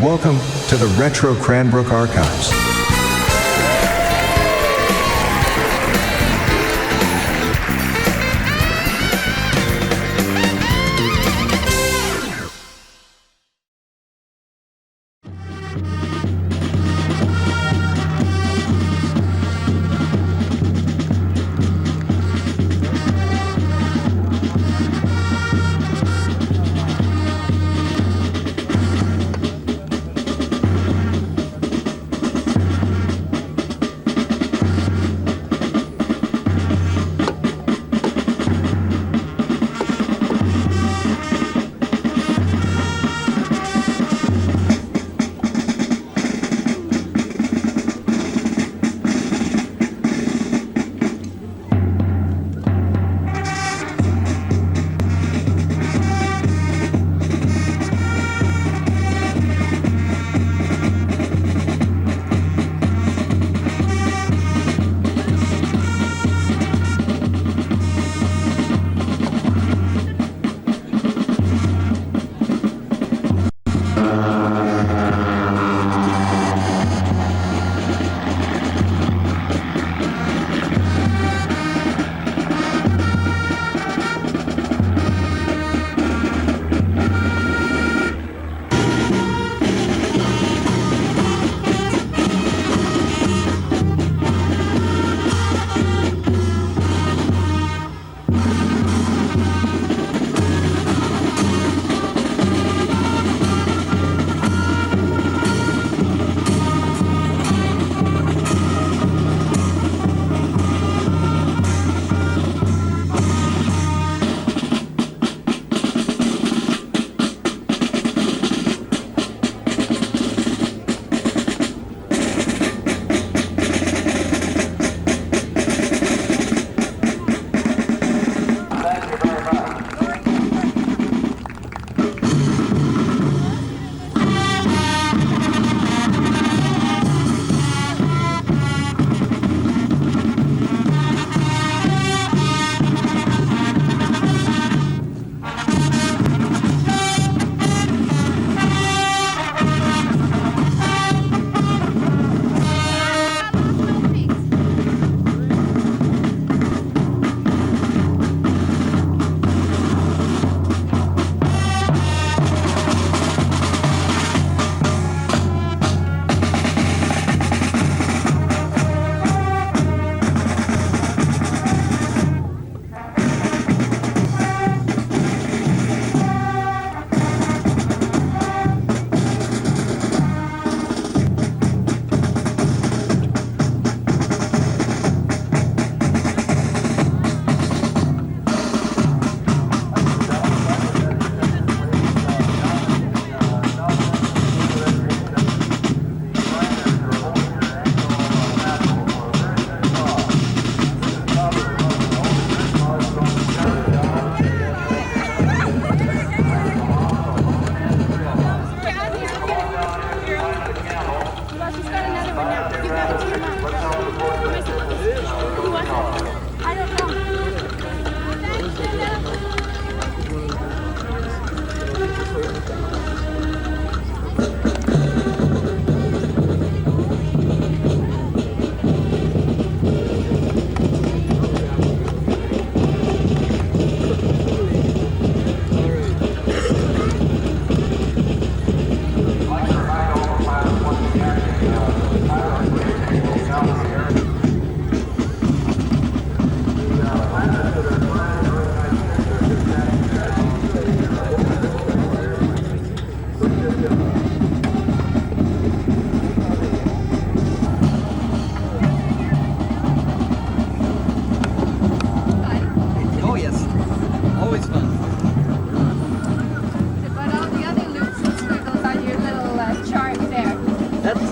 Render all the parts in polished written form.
Welcome to the Retro Cranbrook Archives.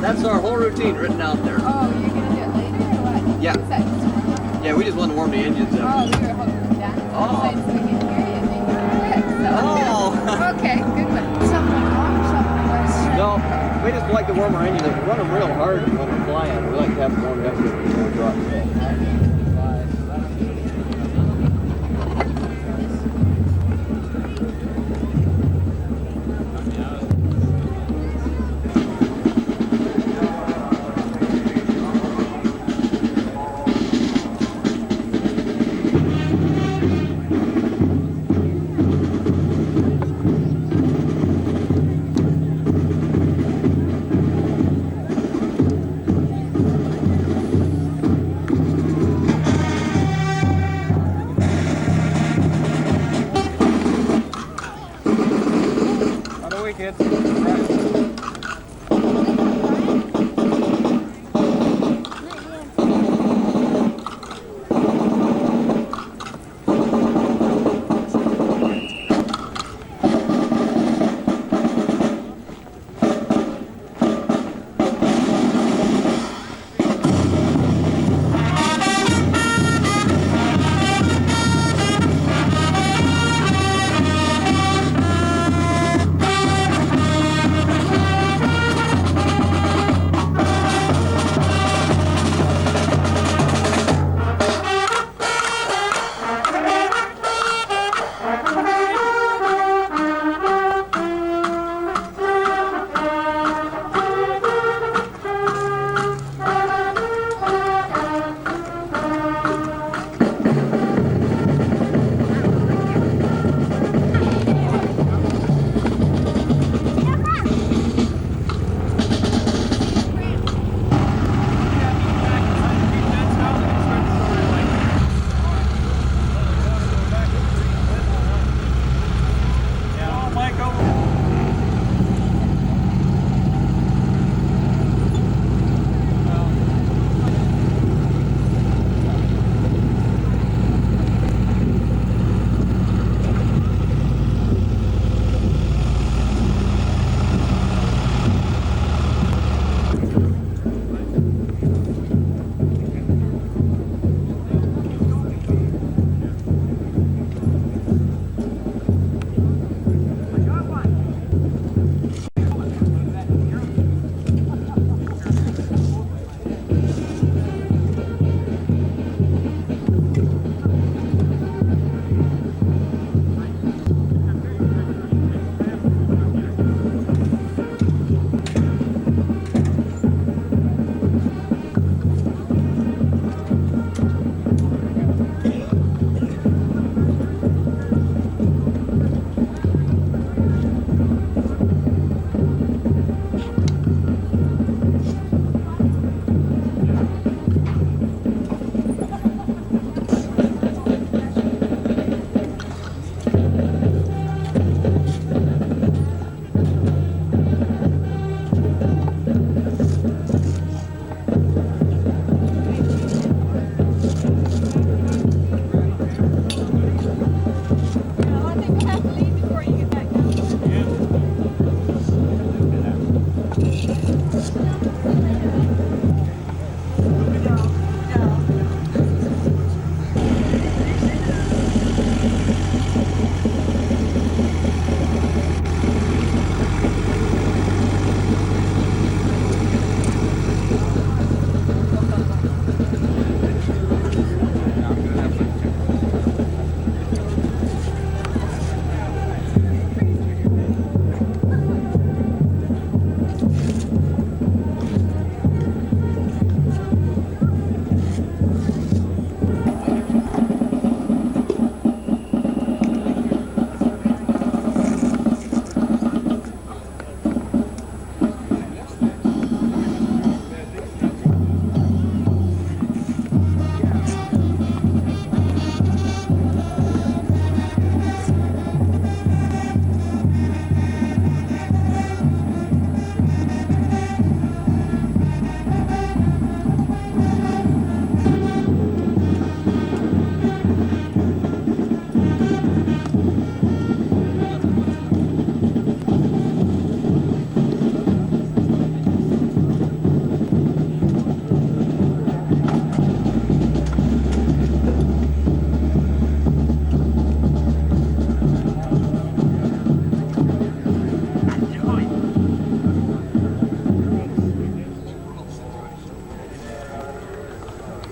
That's our whole routine written out there. Oh, you're going to do it later or what? Yeah. Yeah, we just want to warm the engines up. Oh, we were hoping that. Oh. So we can hear you and make it quick. So. Oh. Okay, good one. Something wrong or something was. No, we just like to warm our engines up. We run them real hard when we're flying. We like to have them warmed up before we drop. kids.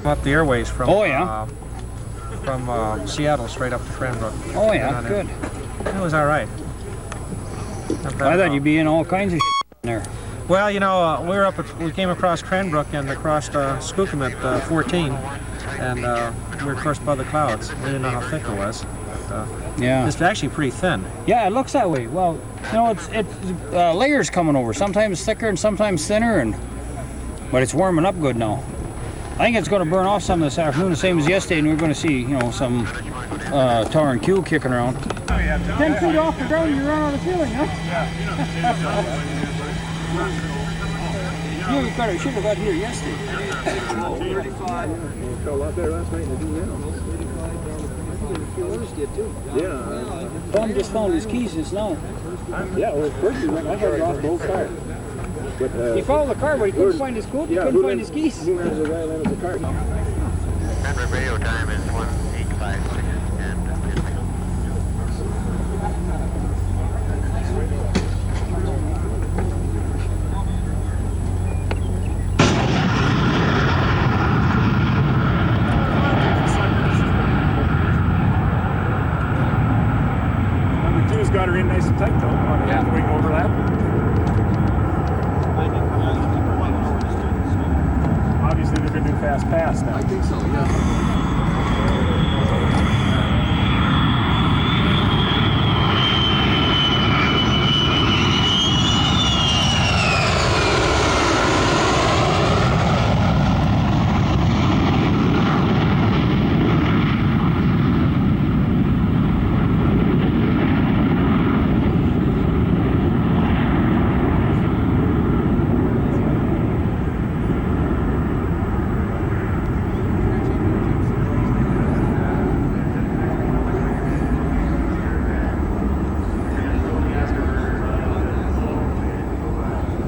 Up the airways from from Seattle straight up to Cranbrook. Oh yeah, good. It was all right. I thought you'd be in all kinds of in there. Well, you know, we came across Cranbrook and across Skookum at 14, and we were of course above the clouds. We didn't know how thick it was. But, Yeah. it's actually pretty thin. Yeah, it looks that way. Well, you know, it's layers coming over. Sometimes thicker and sometimes thinner, but it's warming up good now. I think it's going to burn off some this afternoon, the same as yesterday, and we're going to see, you know, some tar and Q kicking around. 10 feet off the ground, you run out of feeling, huh? You should have got here yesterday. A lot better last night than Tom just found his keys just now. Yeah, well, first he went, I had off both cars. But, He followed the car, but he couldn't find his coat, he couldn't find his keys. Who knows the guy landed the car? Cranbrook radio time is 1856 and Number two's got her in nice and tight though. On the wing overlap. Obviously they're gonna do fast pass now. I think so, yeah.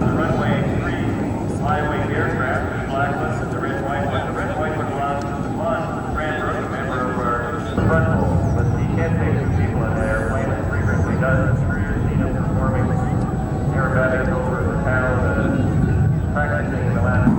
Runway 3, highway aircraft, blacklisted the red white one. The red white one belongs to the one, Cranbrook, member of our front row. But the can't people in the airplane that frequently does. You've seen them performing aerobatics over the town, practicing in the last.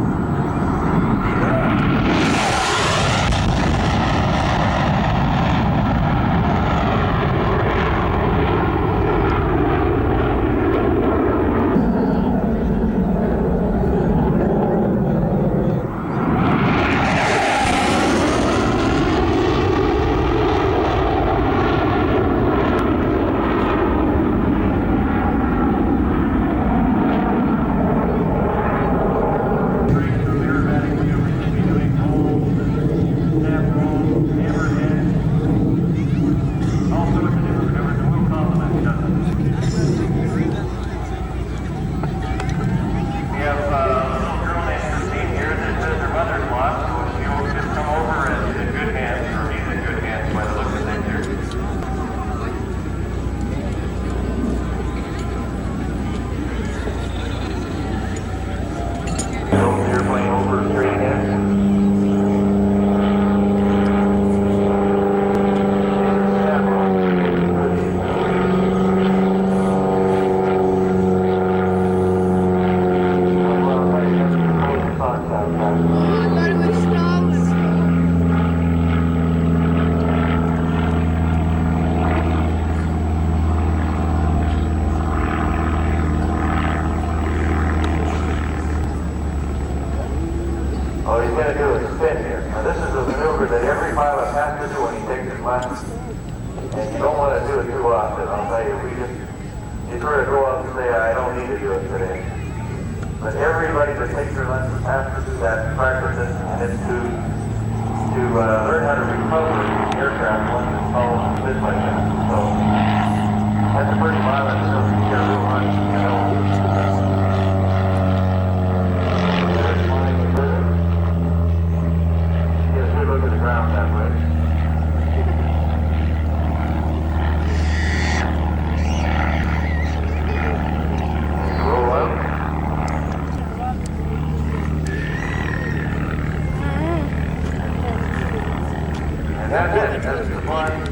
all he's going to do is spin here. Now this is a maneuver that every pilot has to do when he takes his lessons. And you don't want to do it too often. I'll tell you, you sort of go up and say, I don't need to do it today. But everybody that takes their lessons has to do that, practice it, and it's to learn how to recover the aircraft once it's fallen and spin like that. So that's a pretty violent maneuver. You get a real much, you know. Look at the ground that way. Roll out. And that's it. That's the flying.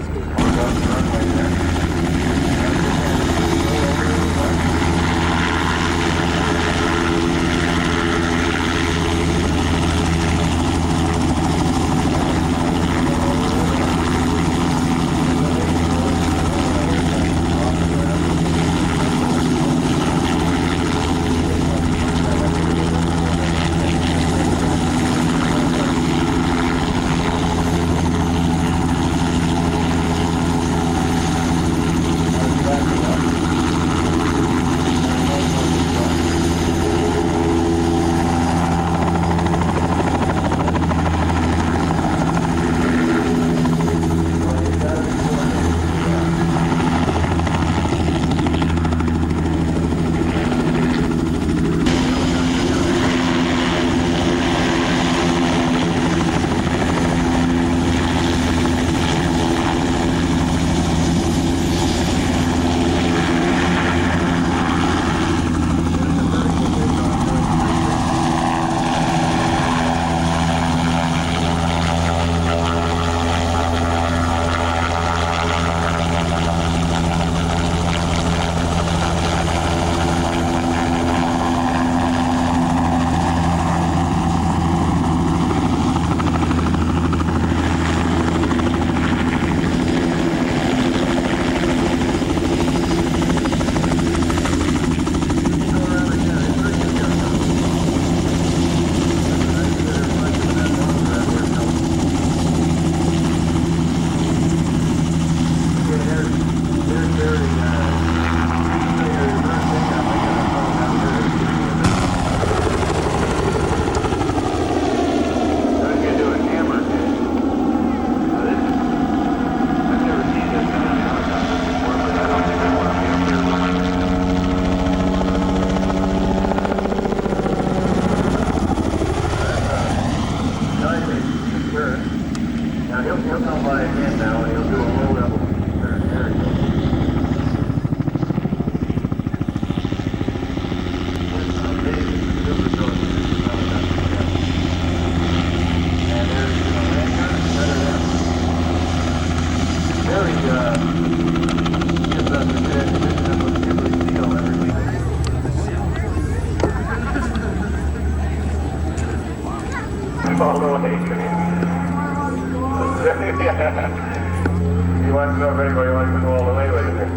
wants to know if anybody wants to go all the way with it.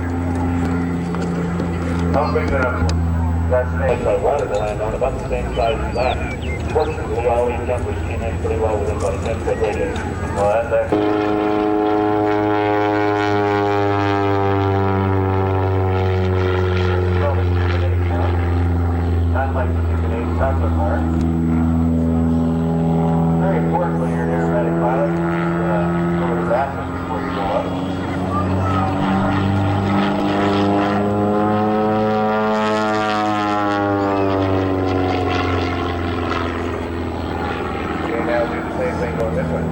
How big that snake? I wanted to land on about the same size as that. Fortunately, all these jumpers came in pretty well within about a 10-foot radius. Well, that's actually... Not like the Canadian chocolate bar. Very important when you're an aerobatic pilot, go to the bathroom before you go up. Okay, now do the same thing going this way.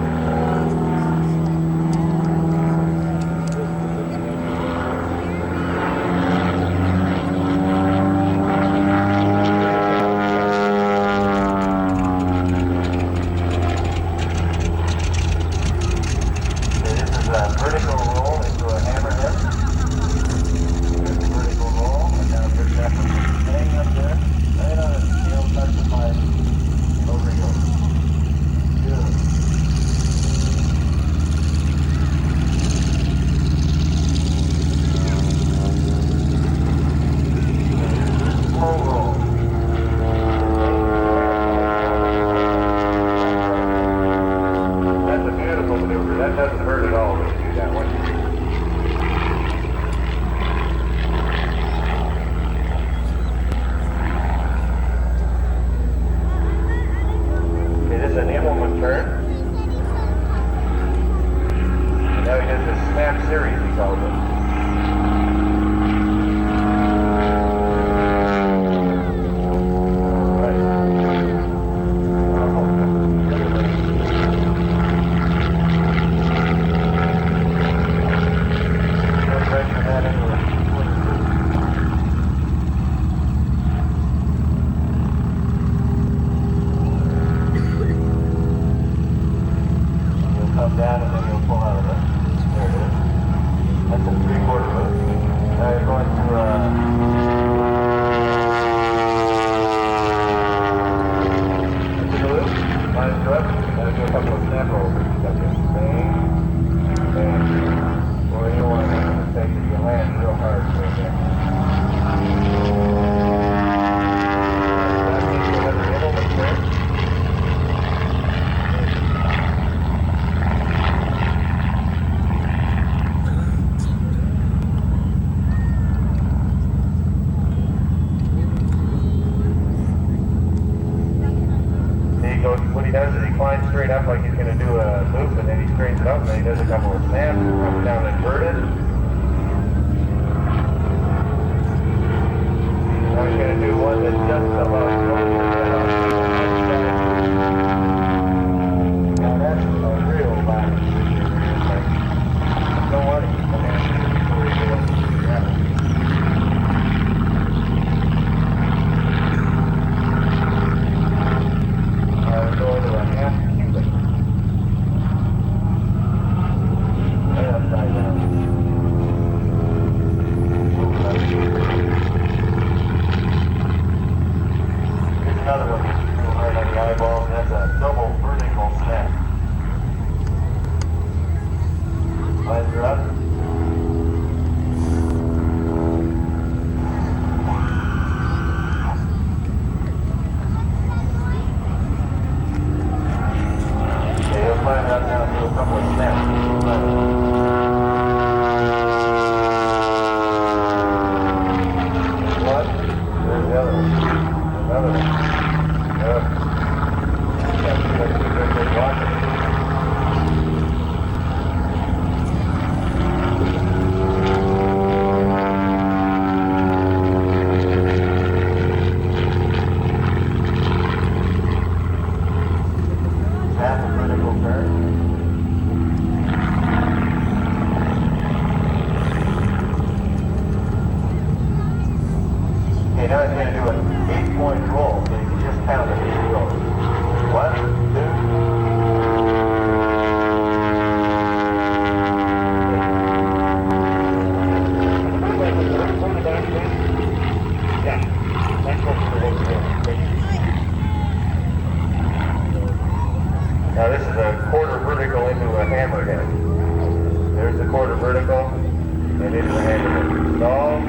vertical and into the handle. Stall,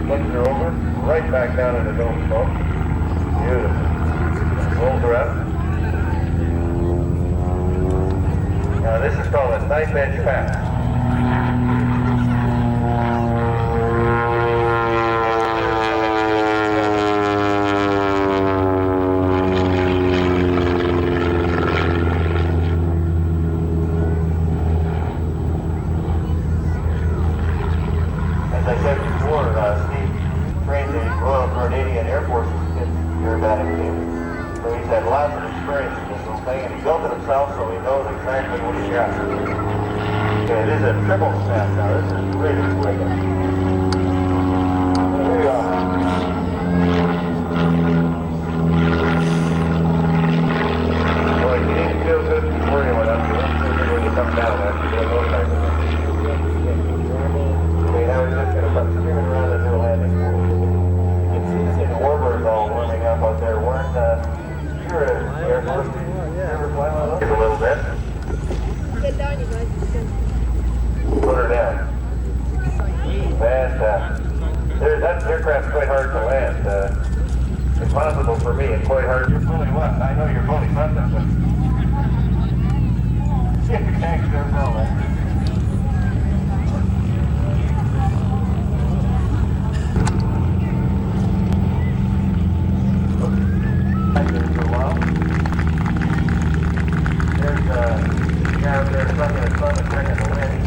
flips her over, right back down in the dome smoke. Beautiful. Rolls her up. Now this is called a knife edge pass. As I said before, Steve trained the Royal Canadian Air Force aerobatic team. So he's had lots of experience in this little thing, and he built it himself, so he knows exactly what he's got. Okay, it is a triple snap now. This is really quick. Here we go. Boy, you didn't feel good before you went up. You don't feel good when you come down after you do those types of things. Okay, now we're just going to start spinning around the new landing pool. You can see the warbirds all warming up out there. You're an Air Force. You ever fly one of those? A little bit. Get down, you guys. Put her down. Fantastic. That aircraft's quite hard to land. Impossible for me. It's quite hard. You're fully what? I know you're fully something, but see if you can't go now, man. There's something that's fun to check in the wind.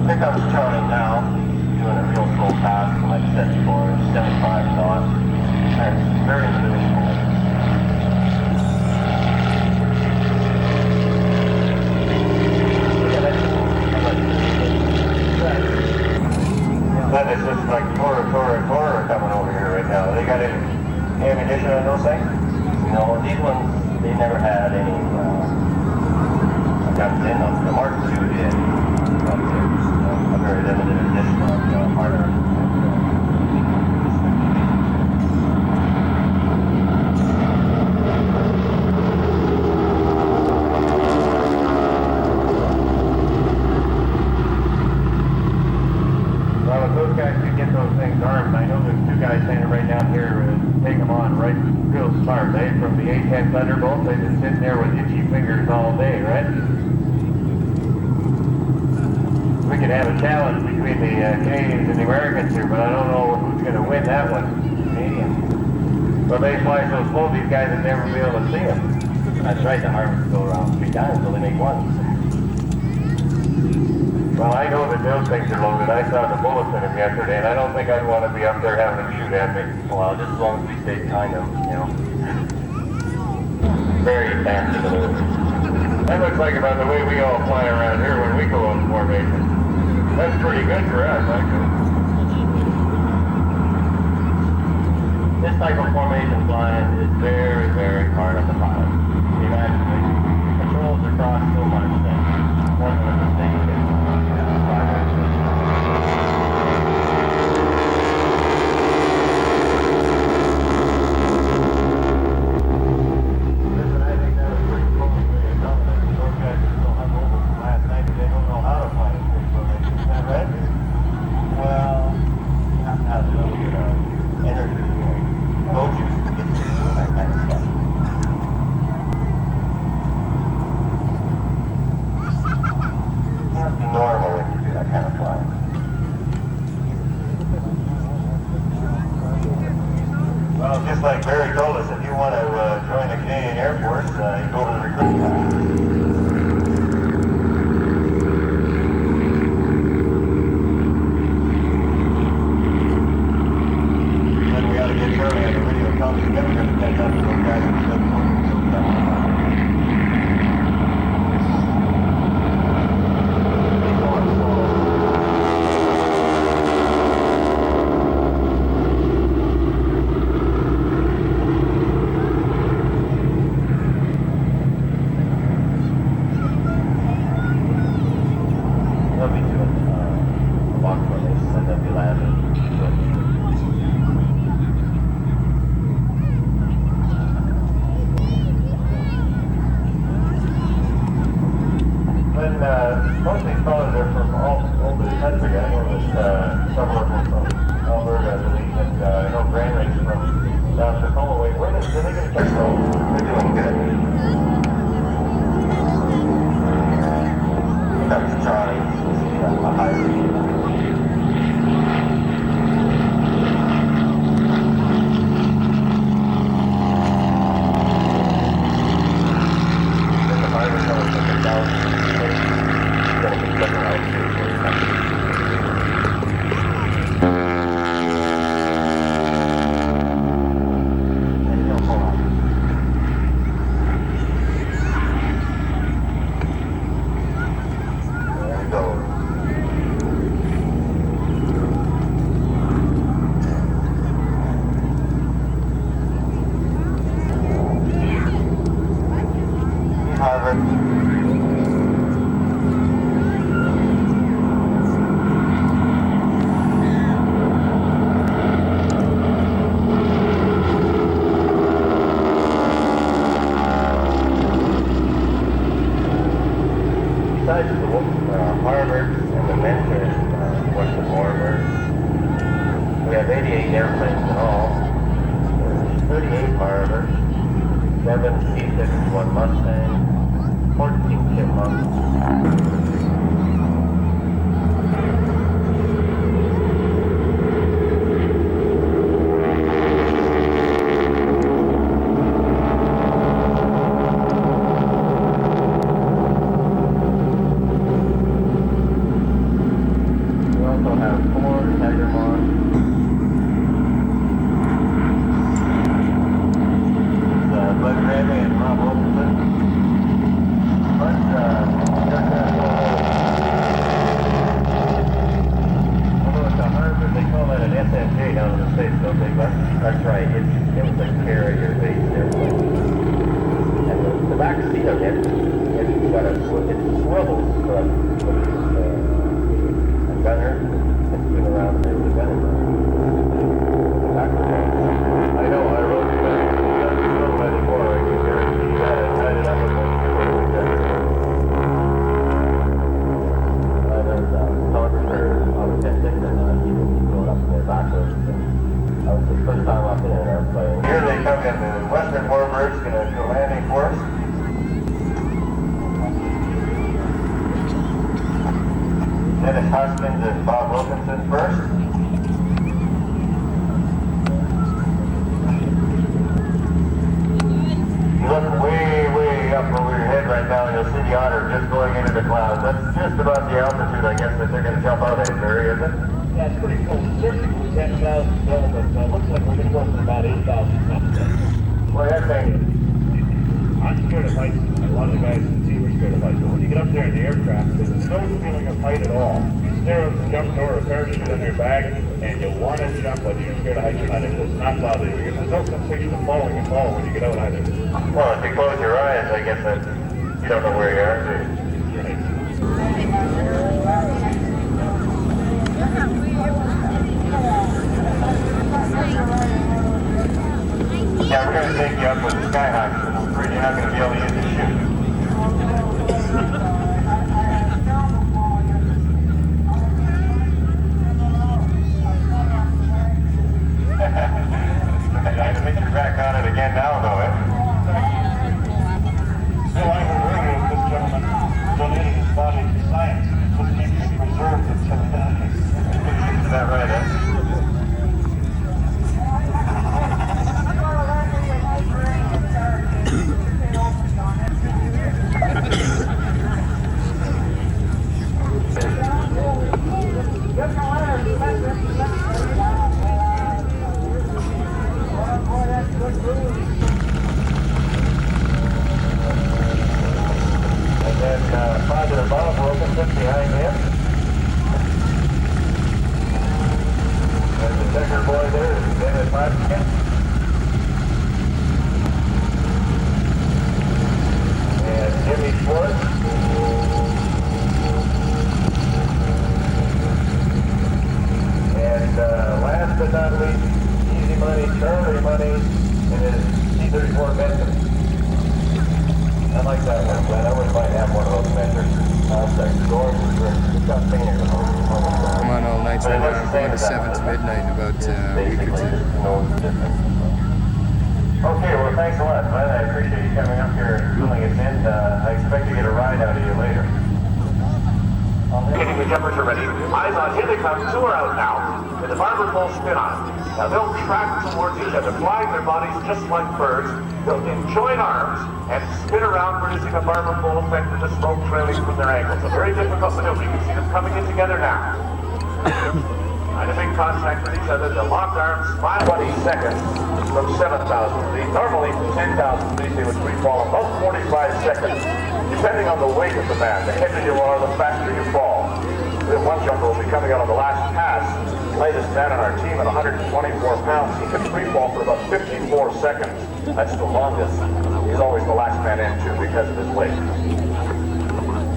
Pickup's turning now, doing a real slow pass, like I said before, 75 knots. And it's very maneuverable. That is just like Torah coming over here right now. They got any ammunition on those things? No, these ones, they never had any guns in them. The Mark II did. But there's a very sitting there with itchy fingers all day, right? We could have a challenge between the Canadians and the Americans here, but I don't know who's going to win that one. Canadians. But they fly so slow, these guys would never be able to see them. That's right, the harvest go around 3 times until they make one. Well, I know that those things are loaded. I saw the bullets in them yesterday, and I don't think I'd want to be up there having them shoot at me. Well, just as long as we stay behind them, you know. Very fancy maneuvers. That looks like about the way we all fly around here when we go on formation. That's pretty good for us, actually. This type of formation flying is very, very hard on the pilot. You guys, the controls are crossed so much that one of the things is Listen, I think that was pretty cool the way it's done. Those guys are still hungover from last night and they don't know how to fly a big formation. Is that right? Well, you have to have a little bit of energy, go juice to get through that kind of stuff. It's normal when you do that kind of flying. Well, just like Barry told us, if you want to join the Canadian Air Force, you go to the recruiting class. Then we ought to get Charlie on the radio telling us never going to catch up to those guys in the 747. They'll be doing walk formations and they'll be landing. When most of these fellows are from all over the country, I know that some of them from Alberta, I believe, and I know Grand Lakes from down Tacoma way. Where did they get a check roll? They're doing good. That's Charlie. A high speed. Then the fighter comes from the south. He's going to be looking out here. And he'll pull out. There we go. Harvard. Besides the Harvard and the Mentor Western Warmer, we have 88 airplanes in all. There's 38 Harvard, 7 C-51 Mustang, 14 Chipmunks. We also have 4 Tiger Moths. Bud Grammy and Roy Orbison. But, although it's a Harvard, they call that an SNJ down in the States, don't they? But that's right, it was a carrier-based airplane. And the back seat of it, it's got a swivels, so a gunner can swing around and there's a gunner. The back of it. I know, I wrote it back. Before, I can guarantee that I tied it up with one there's a telegrapher on the 10-6 and he going up there backwards. That was the first time I've been in an airplane. Here they come in the Western Warbirds, going to do a landing for us. Dennis Hoskins and Bob Wilkinson first. You look way up over your head right now, and you'll see the Otter just going into the clouds. That's just about the altitude, I guess, that they're going to jump out at, Barry, isn't it? Yeah, it's pretty cool. Certainly 10,000 still, but looks like we're going to go for about 8,000. Well, that's thank you. I'm scared of heights. A lot of the guys in the sea were scared of heights. But when you get up there in the aircraft, there's no feeling of height at all. There is a jump door or a parachute in your bag, and you want to jump, but you're scared of heights or not. It does not bother you because there's no sensation of falling at all when you get out either. Well, if you close your eyes, I guess that you don't know where you are. Yeah, we're going to take you up with the Skyhawk, so I'm afraid you're not going to be able to use the chute. I think you're back on it again now, though, eh? Still, I heard earlier that this gentleman donated his body to science. This needs to be preserved until he dies. Is that right, eh? And then Father Bob Wilkinson behind him. And the checker boy there is Dennis Hoskins. And Jimmy Schwartz. And last but not least, Easy Money, Charlie Money, and his T-34 Benson. I like that one, Glenn. I would might have one of those mentors. Doors is got painted. I'm on all nights right now. I'm going to 7 to midnight in about a week or two. Okay, well, thanks a lot, Glenn. I appreciate you coming up here and filling us in. I expect to get a ride out of you later. Okay, the jumpers are ready. Eyes on, here they come. Two are out now. And the barber pole spin on. Now they'll track towards each other, flying their bodies just like birds. They'll join arms and spin around, producing a barber pole effect with the smoke trailing from their ankles. A very difficult maneuver. You can see them coming in together now. Trying to make contact with each other. They'll lock arms, 20 seconds from 7,000 feet. Normally from 10,000 feet they would free fall about 45 seconds. Depending on the weight of the man, the heavier you are, the faster you fall. We have one jumper will be coming out on the last pass. Latest man on our team at 124 pounds. He can free fall for about 54 seconds. That's the longest. He's always the last man in too because of his weight.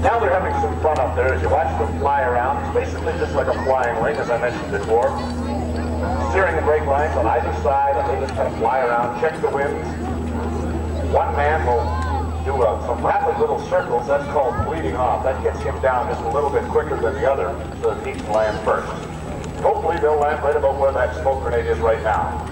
Now they're having some fun up there as you watch them fly around. It's basically just like a flying ring, as I mentioned before. Steering the brake lines on either side, and they just kind of fly around, check the winds. One man will do some rapid little circles. That's called bleeding off. That gets him down just a little bit quicker than the other, so that he can land first. Hopefully they'll land right about where that smoke grenade is right now.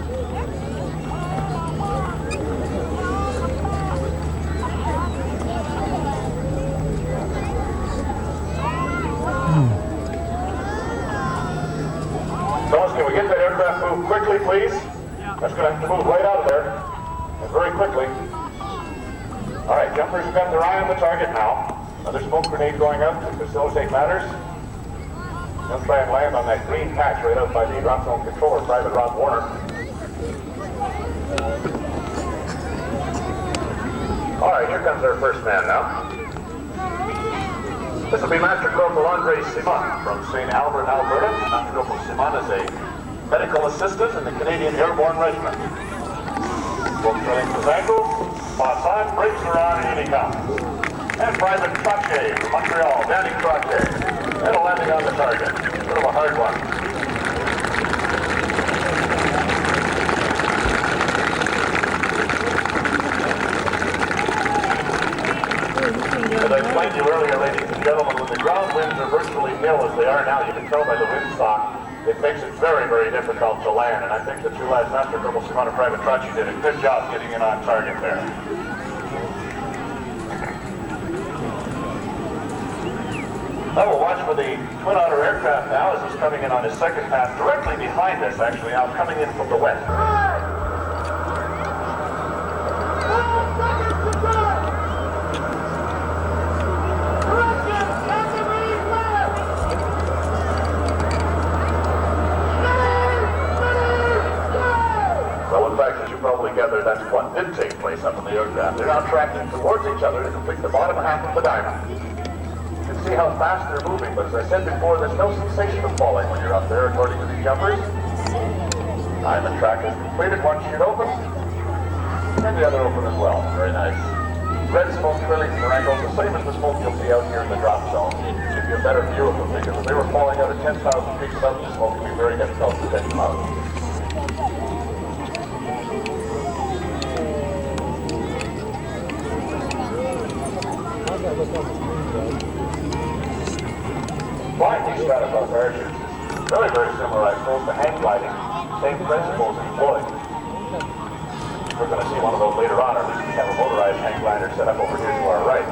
Fellas, can we get that aircraft moved quickly, please? That's going to have to move right out of there, and very quickly. All right, jumpers have got their eye on the target now. Another smoke grenade going up to facilitate matters. They'll try and land on that green patch right out by the drop zone controller, Private Rob Warner. All right, here comes our first man now. This will be Master Corporal Andre Simon from St. Albert, Alberta. Master Corporal Simon is a medical assistant in the Canadian Airborne Regiment. Both trailing his ankle, spots on, brakes are on, and in he comes. And Private Trottier from Montreal, Danny Trottier. And a landing on the target. Sort of a hard one. As I explained to you earlier, ladies and gentlemen, when the ground winds are virtually nil as they are now, you can tell by the windsock, it makes it very, very difficult to land. And I think the two lads, Master Corporal Simon and Private Trottier, did a good job getting in on target there. Now we'll watch for the Twin Otter aircraft now as he's coming in on his second pass, directly behind us actually, now coming in from the west. Well, in fact, as you probably gather, that's what did take place up in the aircraft. They're now tracking towards each other to complete the bottom half of the diamond. You can see how fast they're moving, but as I said before, there's no sensation of falling when you're up there, according to these jumpers. Diamond track is completed, one chute open, and the other open as well. Very nice. Red smoke trailing from their angles, the same as the smoke you'll see out here in the drop zone. Give you a better view of them, because if they were falling out of 10,000 feet above the smoke, it would be very difficult to pick them out. Flying these stratified parachutes is very, very similar, I suppose, to hang gliding. Same principles employed. We're going to see one of those later on, or at least we have a motorized hang glider set up over here to our right.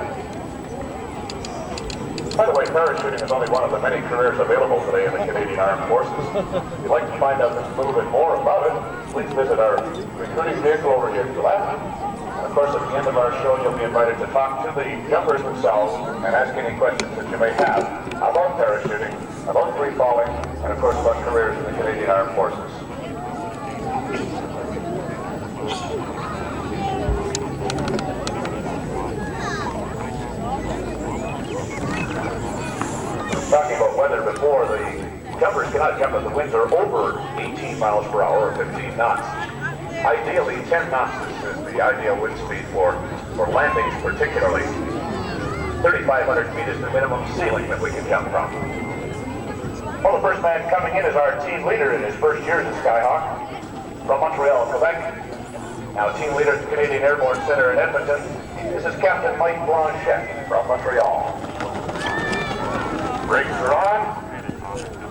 By the way, parachuting is only one of the many careers available today in the Canadian Armed Forces. If you'd like to find out just a little bit more about it, please visit our recruiting vehicle over here to the left. And of course, at the end of our show, you'll be invited to talk to the jumpers themselves and ask any questions that you may have about parachuting, about free falling, and of course about careers in the Canadian Armed Forces. Talking about weather before, the jumpers cannot jump if the winds are over 18 miles per hour or 15 knots. Ideally, 10 knots is the ideal wind speed for landings particularly. 3,500 feet is the minimum ceiling that we can jump from. Well, the first man coming in is our team leader in his first year as a Skyhawk from Montreal, Quebec. Now team leader at the Canadian Airborne Center in Edmonton. This is Captain Mike Blanchet from Montreal. Brakes are on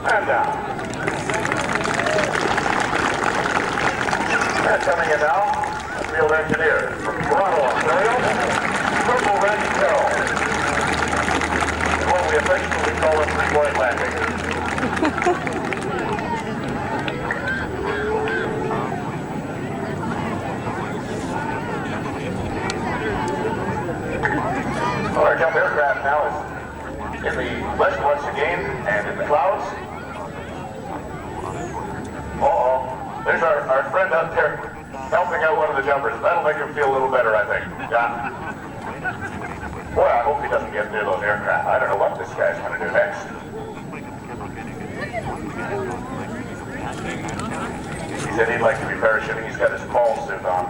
and down. And coming in now, a field engineer from Toronto, Ontario, Purple Red Carroll. What we affectionately call a three-point landing. Well, our jump aircraft now is in the west once again and in the clouds. There's our friend out there helping out one of the jumpers. That'll make him feel a little better, I think. Yeah. Boy, I hope he doesn't get near those aircraft. I don't know what this guy's going to do next. He said he'd like to be parachuting. He's got his ball suit on.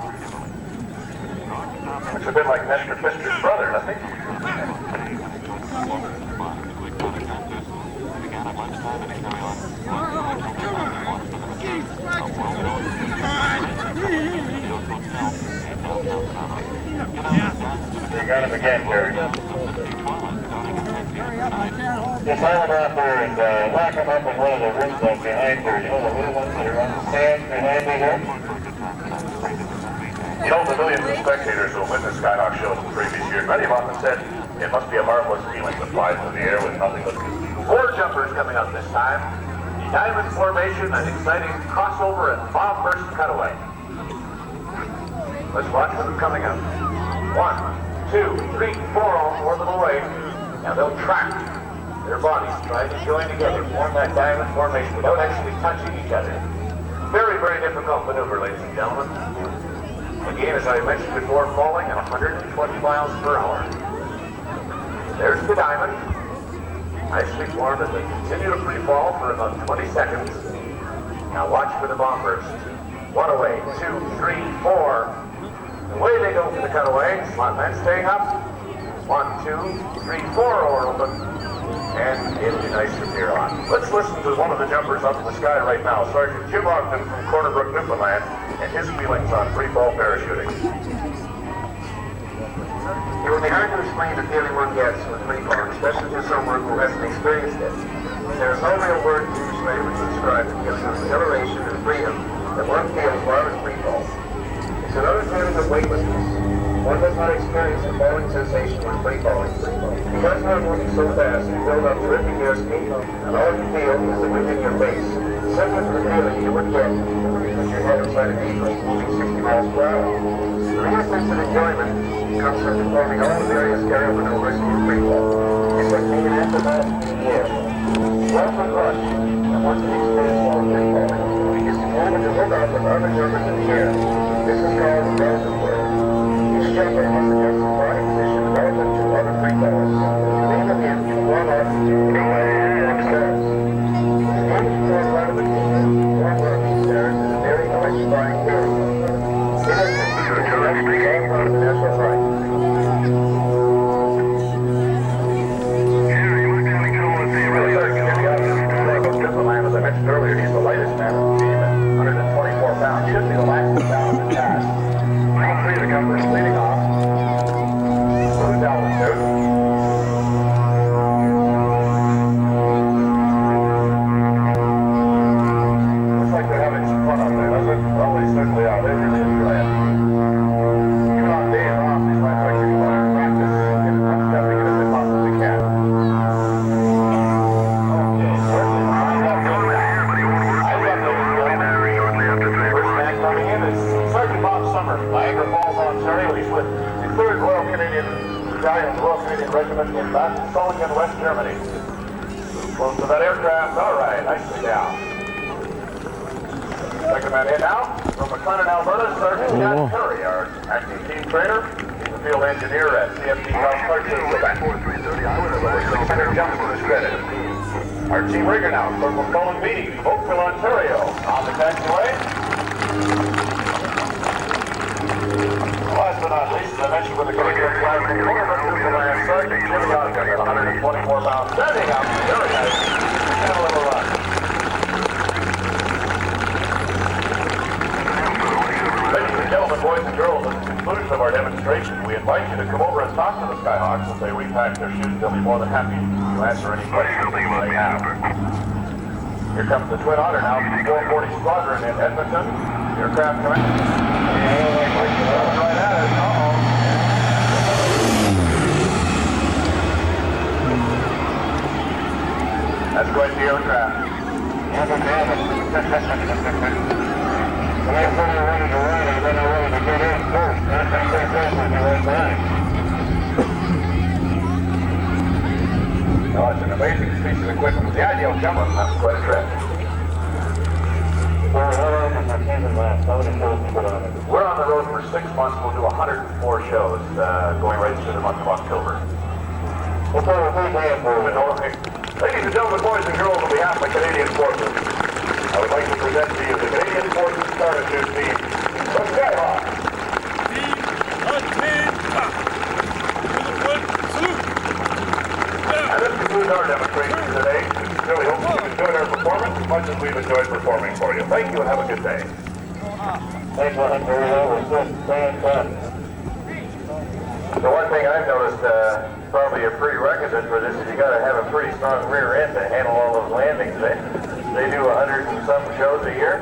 Looks a bit like Mr. Fister's brother, doesn't he? You got him again, Jerry. Just hold up there and lock him up in one of the rooms up behind here. You know the little ones that are on the stand behind me there? You know, the millions of spectators who have witnessed Skyhawk shows in previous years, many have often said it must be a marvelous feeling to fly through the air with nothing but 4 jumpers coming up this time. Diamond formation, an exciting crossover and bomb burst cutaway. Let's watch for them coming up. 1, 2, 3, 4 all orbital away. Now they'll track their bodies, trying to join together, form that diamond formation without actually touching each other. Very, very difficult maneuver, ladies and gentlemen. Again, as I mentioned before, falling at 120 miles per hour. There's the diamond. Nicely formed as they continue to free fall for about 20 seconds. Now watch for the bomb burst. 1 away, 2, 3, 4. Away they go for the cutaway. Smart man staying up. 1, 2, 3, 4 oar open. And it'll be nice from here on. Let's listen to one of the jumpers up in the sky right now, Sergeant Jim Ogden from Cranbrook, Newfoundland, and his feelings on free fall parachuting. It would be hard to explain the feeling one gets with free fall, especially to someone who hasn't experienced it. There is no real word used to describe the feeling of exhilaration and freedom that one feels while in free fall. It's another feeling of weightlessness. One does not experience the falling sensation when free falling. Because we're moving so fast, you build up terrific airspeed, and all you feel is the wind in your face. Similar to the feeling you would get when your head inside an eagle moving 60 miles per hour. The real sense of enjoyment comes from performing all the various aerial maneuvers in free fall. It's like being an acrobat in the air. Once a rush, and once the experience while free falling, is the moment to look up with other jumpers in the air. This is called the relative whirl. Each jumper must adjust his body position relative to other free fallers. Lean them in to warm up and themselves. The aim to form relativity warm up these stairs is a very electrifying feeling. It is considered a all part of the natural life. As I mentioned earlier, he's the lightest man on the team at 124 pounds. He should be the last down in the task. All three of the gumpers leading off. Blue down the suit. Looks like they're having some fun up there, doesn't it? Well, they certainly are. They really enjoy it. Even on days off, these life actually go out and practice and stepping it as they possibly can. Niagara Falls, Ontario. He's with the 3rd Royal Canadian Regiment in Solingen, West Germany. Close to that aircraft. All right, nicely down. Second man in now. From McLennan, Alberta, Sergeant Jack Curry, our acting team trainer. He's a field engineer at CFD South Carson, Quebec. 600 jumps to his credit. Our team rigger now, Corporal Colin Beatty, Oakville, Ontario. On the taxiway. Last but not least, as I mentioned with the Canadian flag, Newfoundland Sergeant Jimmy Ogden at 124 pounds, standing up, very nice, and a little run. Ladies and gentlemen, boys and girls, at the conclusion of our demonstration, we invite you to come over and talk to the Skyhawks. As they repack their chutes, they'll be more than happy to answer any questions that you may have. Here comes the Twin Otter now, 440 Squadron in Edmonton. Aircraft coming. Right at it. That's quite the aircraft. When I put it ready to run, and then I wanted to get in first. Oh, it's an amazing piece of equipment. The ideal jumper, that's quite a trip. We're on the road for 6 months. We'll do 104 shows going right through the month of October. Ladies and gentlemen, boys and girls, on behalf of the Canadian Forces, I would like to present to you the Canadian Forces Parachute Team, the Skyhawks. And this concludes our demonstration today. We really hope you've enjoyed our performance as much as we've enjoyed performing for you. Thank you and have a good day. Thanks, very well. So one thing I've noticed, probably a prerequisite for this is you got to have a pretty strong rear end to handle all those landings. They do 100 and some shows a year.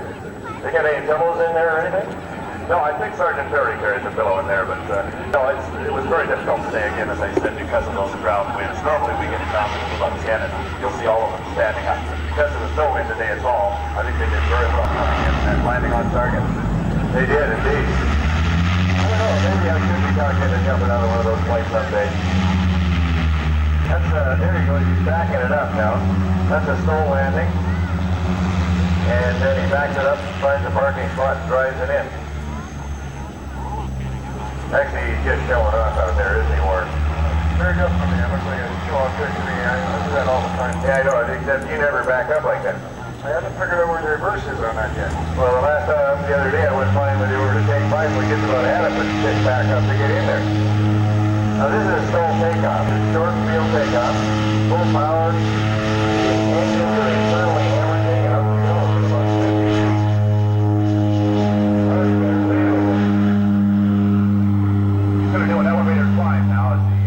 They got any pillows in there or anything? No, I think Sergeant Perry carries a pillow in there, but no, it was very difficult today, again, as I said, because of those ground winds. Normally we get ground winds about 10, and you'll see all of them standing up. Because there was no wind today at all, I think they did very well coming in and landing on target. They did, indeed. I don't know, maybe I should be talking to jumping out of one of those planes someday. That's, there you go, he's backing it up now. That's a slow landing. And then he backs it up, finds a parking spot, and drives it in. Actually, he's just showing off out there, isn't he, Warren? Very good for me. I'm going to show off good to me. I do that all the time. Yeah, I know, except you never back up like that. I haven't figured out where the reverse is on that yet. Well, the last time, the other day, I was flying with you over to take five. We get to about half and pick back up to get in there. Now, this is a stall takeoff. It's short field takeoff, full power. The engines are internally everything up the hill for about 50 feet. Going to do an elevator climb now as he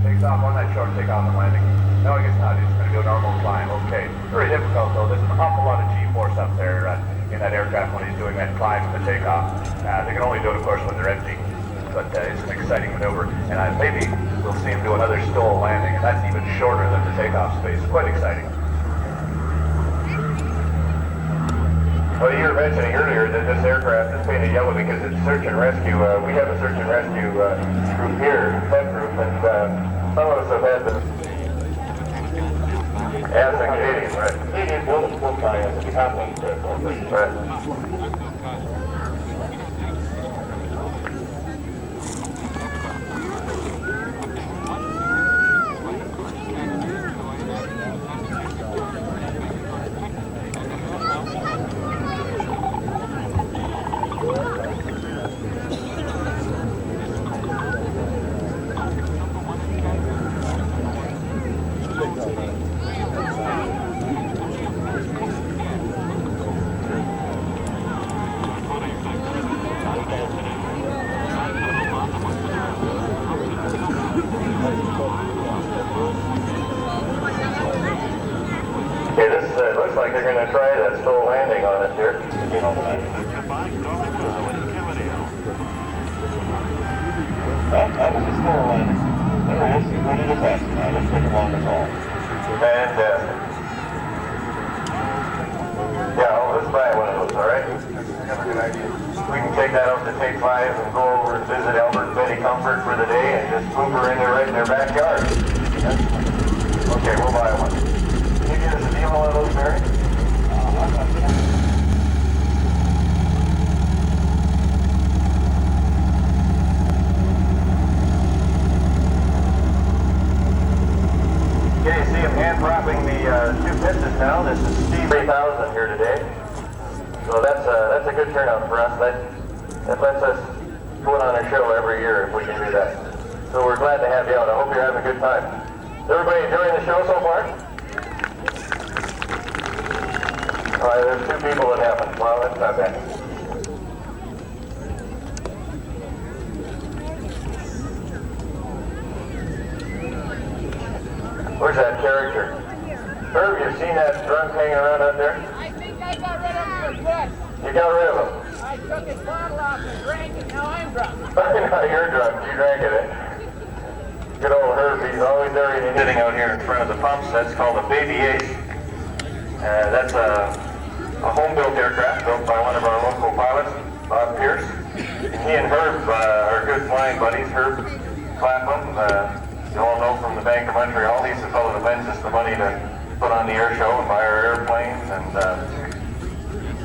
takes off on that short takeoff and landing. No, I guess not. He's going to go normal climb. Okay. Very difficult, though. There's an awful lot of G-force up there in that aircraft when he's doing that climb and the takeoff. They can only do it, of course, when they're empty. But it's an exciting maneuver. And maybe we'll see him do another STOL landing, and that's even shorter than the takeoff space. Quite exciting. Well, you were mentioning earlier that this aircraft is painted yellow because it's search and rescue. We have a search and rescue group here, pet group, and some of us have had the as the Canadians, right? Canadians will try as it happens. Right. Okay, this looks like they're going to try that STOL landing on us here. That was a STOL landing. There it is. He's ready to test. Now let's take him on the call. Fantastic. Yeah, let's try one of those, all right? Have a good idea. We can take that up to Take 5 and go over and visit Albert and Betty Comfort for the day and just move her in there right in their backyard. Okay, we'll buy one. Can you get us a deal on one of those, Barry? Okay, you see him hand propping the two pisses now. This is Steve 3000 here today. So that's a good turnout for us. That lets us put on a show every year if we can do that. So we're glad to have you out. I hope you're having a good time. Is everybody enjoying the show so far? All right, there's two people that haven't. Well, that's not bad. Where's that character? Herb, you've seen that drunk hanging around out there? I think I got rid of him for good. You got rid of him. I took his bottle off and drank it. Now I'm drunk. No, you're drunk. You drank it, eh? Good old Herb, he's always there sitting out here in front of the pumps. That's called a Baby Ace. That's a home-built aircraft built by one of our local pilots, Bob Pierce. He and Herb are good flying buddies. Herb Clapham, you all know from the Bank of Montreal. He's the fellow that lends us the money to put on the air show and buy our airplanes and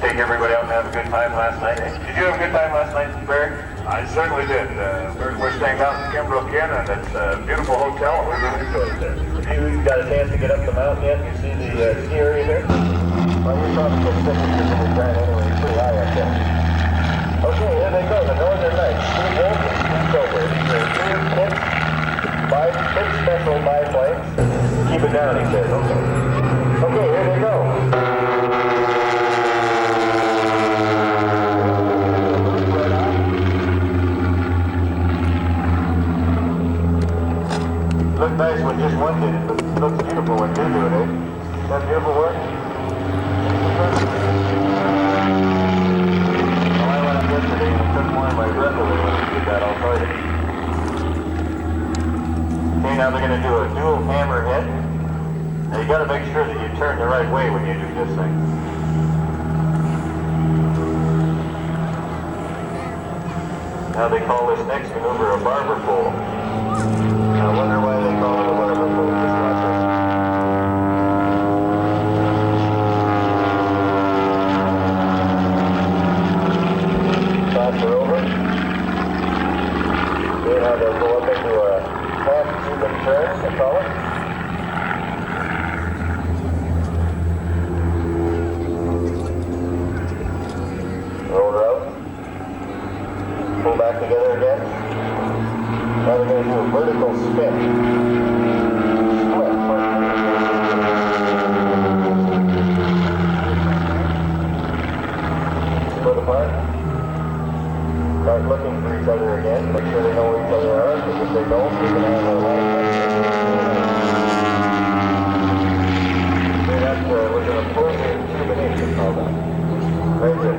take everybody out and have a good time last night. Did you have a good time last night, Barry? I certainly did. We're staying down in Cranbrook Inn, and it's a beautiful hotel, and we really enjoyed it there. Have you got a chance to get up the mountain yet? You see the ski area there? Well, you're probably getting signatures in the ground anyway. It's pretty high up there. Okay, here they go, the Northern Lights. Steve Wolf and Steve Sober. These are two kids, big special biplanes. Keep it down, he says. Okay. Okay, here they go. Look nice when just one did it, but it looks beautiful when two do it, eh? Is that beautiful work? Well, I went up yesterday and took more of my breath away when I did that, I'll tell you. Okay, now they're going to do a dual hammer hit. Now you got to make sure that you turn the right way when you do this thing. Now they call this next maneuver a barber pole. I wonder why they call it a barber pole. Just watch this. Toss her over. See how they'll go up into a half Cuban turn, they call it. Roll her out. Pull back together again. Now we're going to do a vertical spin. Split. Split apart. Start looking for each other again. Make sure they know where each other are, because if they don't, we're going to have a line. We're going to pull in Cuban H, we call that. Very good.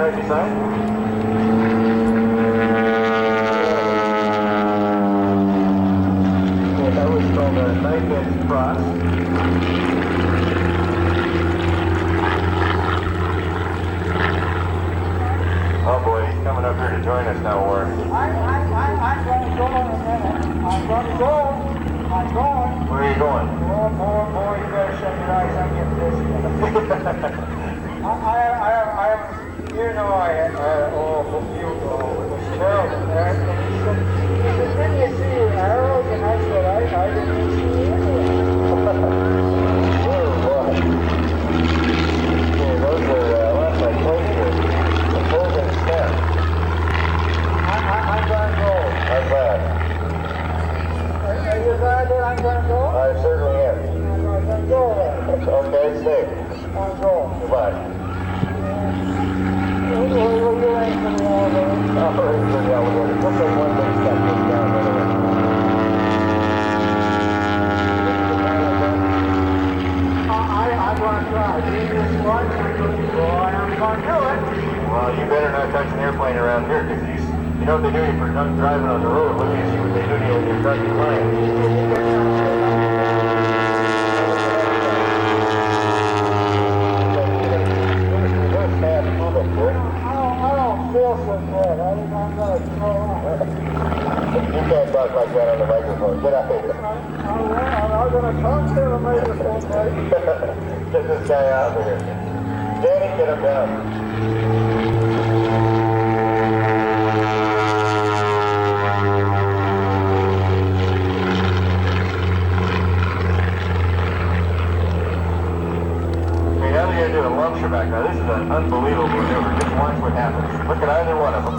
right beside? Okay, that was called a knife edge cross. Oh boy, he's coming up here to join us now, Warren. I'm going to go in a minute. I'm going to go. I'm going. Where are you going? Oh, boy, you better shut your eyes. I'm getting this. I you know, I had, it was terrible. And he said, didn't you see your arrows? And I said, I didn't see anything. Oh boy. Yeah, those are, last I told you, the frozen snap. I'm going to go. I'm glad. Are you glad that I'm going to go? I certainly am. I'm going to go then. Okay, stay. I'm going. Goodbye. Will you wait for the elevator? I'll hurry for the elevator. Looks like one big step goes down the other way. I'm going to try. Jesus, boy, I'm going to do it. Well, you better not touch an airplane around here, because you know what they do to you for drunk driving on the road. Let me see what they do to you when you're drunk flying. I don't feel so good. I'm going to throw up. You can't talk like that on the microphone. Get out of here. I'm going to talk to the microphone, right? Get this guy out of here. Danny, get him down. Okay, now they're going to do a lumpshire back. Now this is an unbelievable maneuver. Just watch what happens. Look at either one of them.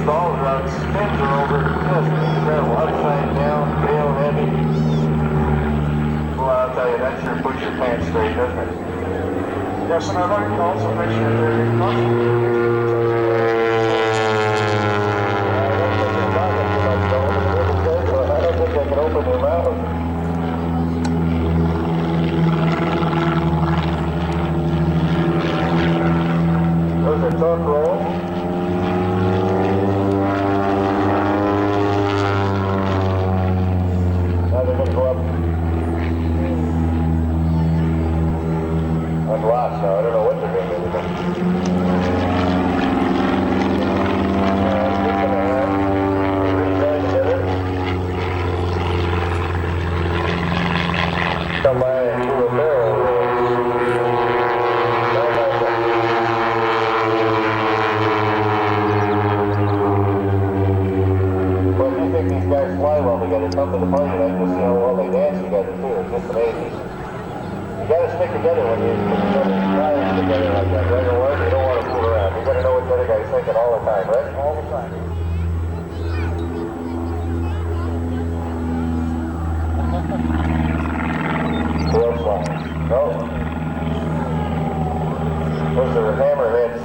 Stalls out, spins her over, just incredible. Upside down, tail heavy. Well, I'll tell you, that sure puts your pants straight, doesn't it? Yes, and I'd like to also make sure they're comfortable. I don't think they can open their mouth. Those are tough rolls. Now they're going to go up. I'm lost now. I don't know what they're going to do with them. Come by and do a barrel roll. Well, if you think these guys fly well together, come to the party tonight, just see how well they dance together too. It's just amazing. You gotta stick together when you fly together like that, right? Or you don't want to fool around. You gotta know what the other guy's thinking all the time, right? All the time. Close line. No. Those are hammerheads.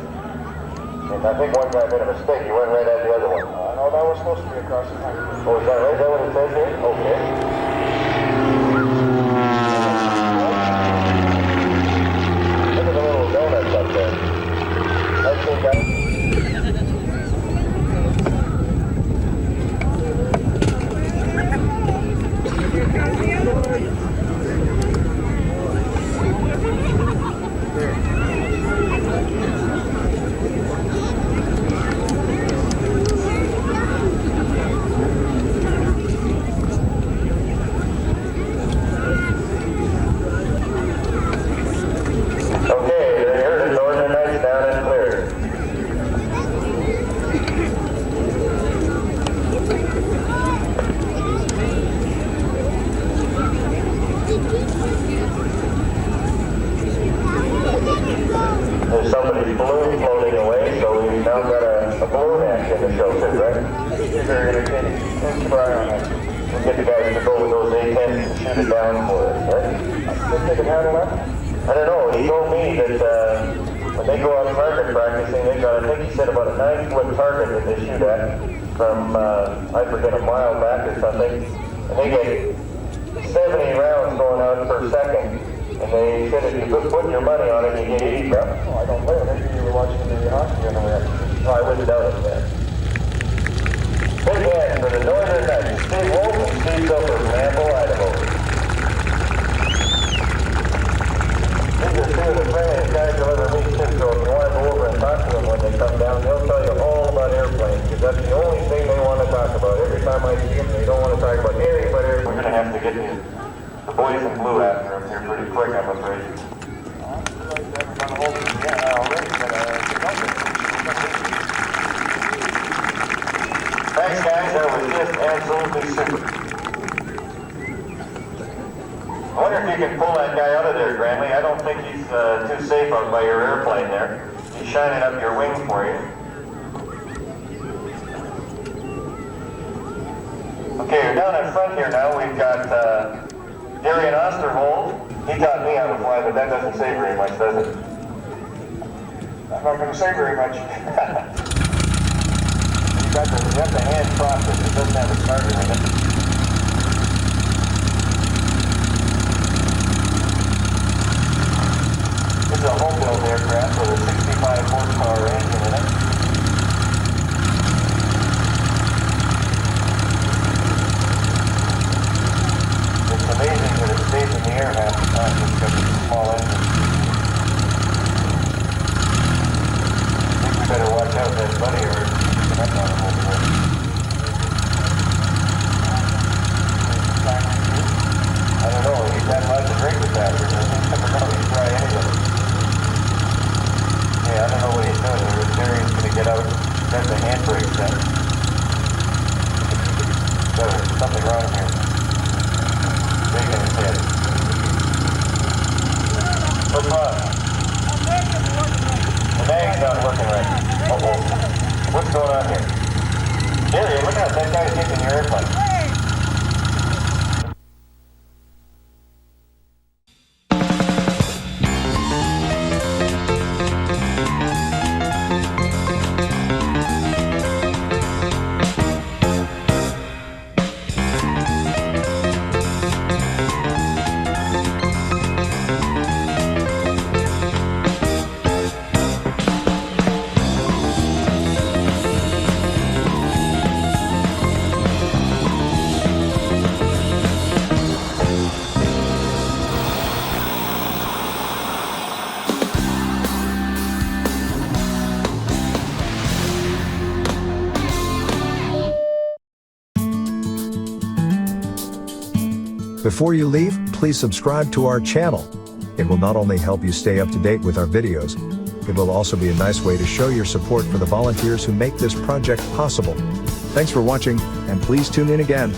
And I think one guy made a mistake. He went right at the other one. No, that was supposed to be across the country. Oh, is that right? Is that what it says here? Okay. Look at the little donuts up there. I've seen that. There's somebody's balloon floating away, so we've now got a balloon act in the show too, right? It's very entertaining. Let's try on it. We'll get the guys to go with those A-10s and shoot it down for us, right? Think they can handle that? I don't know. He told me that when they go out target practicing, they got, I think he said about a 9-foot target that they shoot at from, I forget, a mile back or something. And they get 70 rounds going out per second And they said if you put your money on it, you get 80 bucks. Oh, I don't blame them. Maybe you were watching the hockey on the way. No, I wouldn't doubt it there. Big hand for the Northern Knights, Steve Wolf and Steve Silver from Annual Idaho. These are two of the friendliest guys you'll ever meet, too, so if you want to go over and talk to them when they come down, they'll tell you all about airplanes, because that's the only thing they want to talk about. Every time I see them, they don't want to talk about anything but airplanes. We're going to have to get the boys in blue after them here pretty quick, I'm afraid. Thanks, guys. That was just absolutely super. I wonder if you can pull that guy out of there, Granley. I don't think he's too safe out by your airplane there. He's shining up your wing for you. Okay, you're down in front here now. We've got Darian Osterhold. He taught me how to fly, but that doesn't say very much, does it? I'm not going to say very much. You got the hand process. It doesn't have a starter in it. It's a home-built aircraft with a 65 horsepower engine in it. It's amazing that it stays in the air half the time just because it's a small engine. I think we better watch out that buddy or it's up on him over there. I don't know, he's had lots of drink with that. I never know he'd try any of it. Yeah, I don't know what he's doing. Darian's going to get out. Got the handbrake set. So there's something wrong here. Shaking his head. What's wrong? The mag's not working right. Uh-oh. What's going on here? Darian, look out. That guy's hitting your airplane. Before you leave, please subscribe to our channel. It will not only help you stay up to date with our videos, it will also be a nice way to show your support for the volunteers who make this project possible. Thanks for watching, and please tune in again.